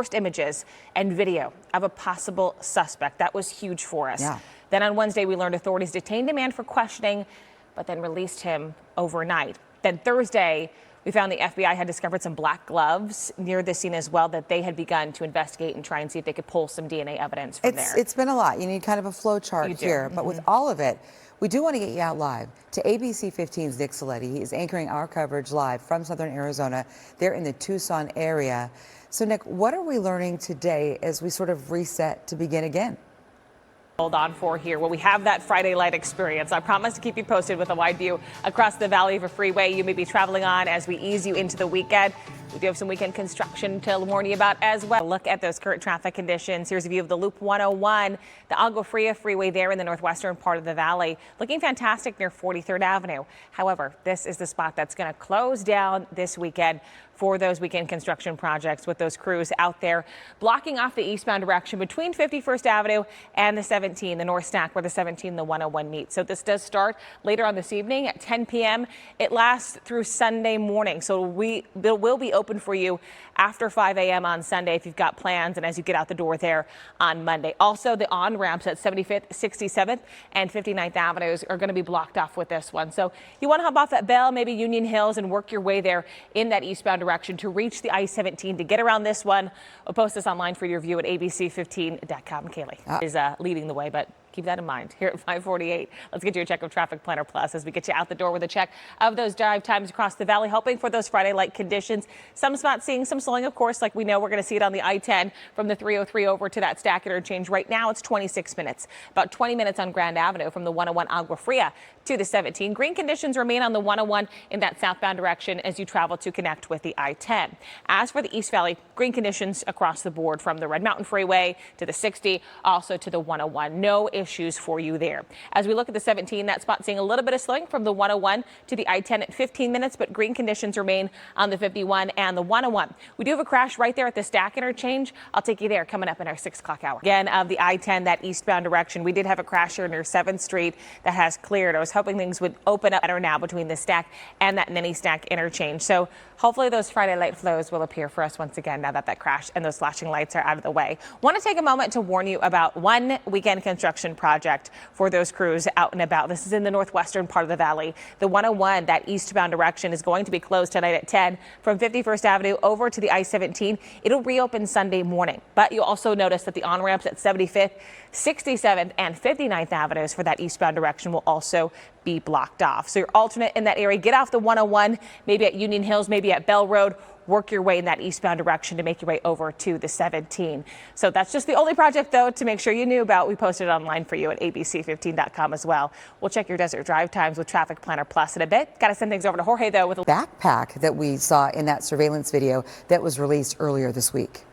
First images and video of a possible suspect. That was huge for us. Yeah. Then on Wednesday, we learned authorities detained a man for questioning, but then released him overnight. Then Thursday, we found the FBI had discovered some black gloves near the scene as well that they had begun to investigate and try and see if they could pull some DNA evidence from there. It's been a lot. You need kind of a flow chart here. But with all of it, we do want to get you out live to ABC 15's Nick Saletti. He is anchoring our coverage live from southern Arizona. They're in the Tucson area. So, Nick, what are we learning today as we sort of reset to begin again? Hold on for here. Well, we have that Friday light experience. I promise to keep you posted with a wide view across the valley of a freeway you may be traveling on as we ease you into the weekend. We do have some weekend construction to warn you about as well. Look at those current traffic conditions. Here's a view of the Loop 101, the Agua Fria freeway there in the northwestern part of the valley. Looking fantastic near 43rd Avenue. However, this is the spot that's going to close down this weekend for those weekend construction projects with those crews out there blocking off the eastbound direction between 51st Avenue and the 17, the North Stack where the 17 and the 101 meet. So this does start later on this evening at 10 p.m. It lasts through Sunday morning. So it will be open for you after 5 a.m. on Sunday if you've got plans and as you get out the door there on Monday. Also, the on-ramps at 75th, 67th, and 59th Avenues are going to be blocked off with this one. So you want to hop off at Bell, maybe Union Hills, and work your way there in that eastbound direction to reach the I-17 to get around this one. We'll post this online for your view at abc15.com. Kaylee is leading the way, but keep that in mind here at 548. Let's get you a check of Traffic Planner Plus as we get you out the door with a check of those drive times across the valley, hoping for those Friday light conditions. Some spots seeing some slowing, of course, like we know we're going to see it on the I-10 from the 303 over to that Stack interchange. Right now, it's 26 minutes, about 20 minutes on Grand Avenue from the 101 Agua Fria to the 17. Green conditions remain on the 101 in that southbound direction as you travel to connect with the I-10. As for the East Valley, green conditions across the board from the Red Mountain Freeway to the 60, also to the 101. No issues for you there. As we look at the 17, that spot seeing a little bit of slowing from the 101 to the I-10 at 15 minutes, but green conditions remain on the 51 and the 101. We do have a crash right there at the Stack interchange. I'll take you there coming up in our 6 o'clock hour. Again, of the I-10, that eastbound direction, we did have a crash here near 7th Street that has cleared. I was hoping things would open up better now between the Stack and that Nenny Stack interchange. So hopefully those Friday light flows will appear for us once again now that that crash and those flashing lights are out of the way. Want to take a moment to warn you about one weekend construction project for those crews out and about. This is in the northwestern part of the valley. The 101, that eastbound direction, is going to be closed tonight at 10 from 51st Avenue over to the I-17. It'll reopen Sunday morning, but you'll also notice that the on-ramps at 75th, 67th, and 59th Avenues for that eastbound direction will also be blocked off. So your alternate in that area, get off the 101, maybe at Union Hills, maybe at Bell Road, work your way in that eastbound direction to make your way over to the 17. So that's just the only project, though, to make sure you knew about. We posted it online for you at abc15.com as well. We'll check your desert drive times with Traffic Planner Plus in a bit. Got to send things over to Jorge, though, with a backpack that we saw in that surveillance video that was released earlier this week.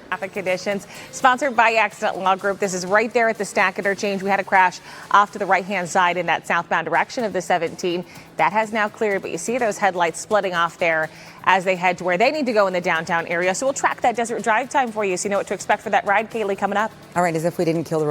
Traffic conditions sponsored by Accident Law Group. This is right there at the Stack interchange. We had a crash off to the right hand side in that southbound direction of the 17. That has now cleared, but you see those headlights splitting off there as they head to where they need to go in the downtown area. So we'll track that desert drive time for you so you know what to expect for that ride. Kaylee, coming up. All right, as if we didn't kill the